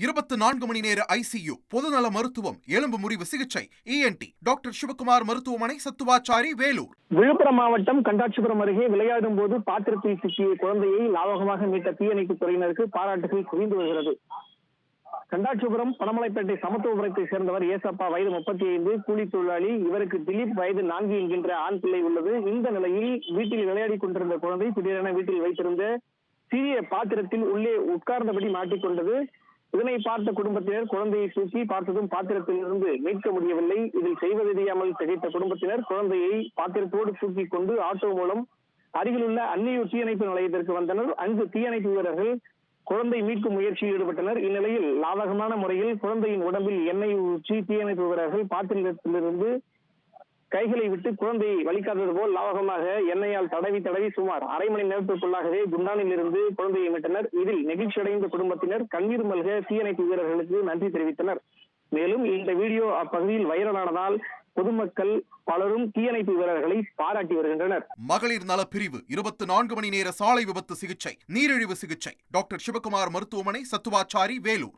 24 மணி நேர ஐசியு, பொதுநல மருத்துவம், எலும்பு முறிவு சிகிச்சை, ENT டாக்டர் சிவகுமார் மருத்துவமனை, சத்துவாச்சாரி, வேலூர். விழுப்புரம் மாவட்டம் கண்டாட்சிபுரம் அருகே விளையாடும் போது பாத்திரத்தில் சிக்கிய குழந்தையை லாவகமாக மீட்ட தீயணைப்புத் துறையினருக்கு பாராட்டுகள் குவிந்து வருகிறது. கண்டாட்சிபுரம் பனமலைப்பேட்டை சமத்துவபுரத்தை சேர்ந்தவர் ஏசப்பா, வயது 35, கூலி தொழிலாளி. இவருக்கு திலீப், வயது 4 என்கின்ற ஆண் பிள்ளை உள்ளது. இந்த நிலையில் வீட்டில் விளையாடி கொண்டிருந்த குழந்தை திடீரென வீட்டில் வைத்திருந்த சிறிய பாத்திரத்தில் உள்ளே உட்கார்ந்தபடி மாட்டிக்கொண்டது. இதனை பார்த்த குடும்பத்தினர் குழந்தையை தூக்கி பார்த்ததும் பாத்திரத்தில் இருந்து மீட்க முடியவில்லை. இதில் செய்வது தெரியாமல் திகைத்த குடும்பத்தினர் குழந்தையை பாத்திரத்தோடு தூக்கி கொண்டு ஆட்டோ மூலம் அருகிலுள்ள அன்னியூர் தீயணைப்பு நிலையத்திற்கு வந்தனர். அங்கு தீயணைப்பு வீரர்கள் குழந்தை மீட்கும் முயற்சியில் ஈடுபட்டனர். இந்நிலையில் லாவகமான முறையில் குழந்தையின் உடம்பில் எண்ணெய் ஊற்றி தீயணைப்பு வீரர்கள் பாத்திரத்திலிருந்து கைகளை விட்டு குழந்தையை வலிக்காதது போல் லாவகமாக எண்ணெயால் தடவி சுமார் அரை மணி நேரத்திற்குள்ளாகவே குண்டானில் இருந்து குழந்தையை மீட்டனர். இதில் நெகிழ்ச்சியடைந்த குடும்பத்தினர் கண்ணீர் மல்க தீயணைப்பு வீரர்களுக்கு நன்றி தெரிவித்தனர். மேலும் இந்த வீடியோ அப்பகுதியில் வைரலானதால் பொதுமக்கள் பலரும் தீயணைப்பு வீரர்களை பாராட்டி வருகின்றனர். மகளிர் நல பிரிவு 24 மணி நேர சாலை விபத்து சிகிச்சை, நீரிழிவு சிகிச்சை, டாக்டர் சிவகுமார் மருத்துவமனை, சத்துவாச்சாரி, வேலூர்.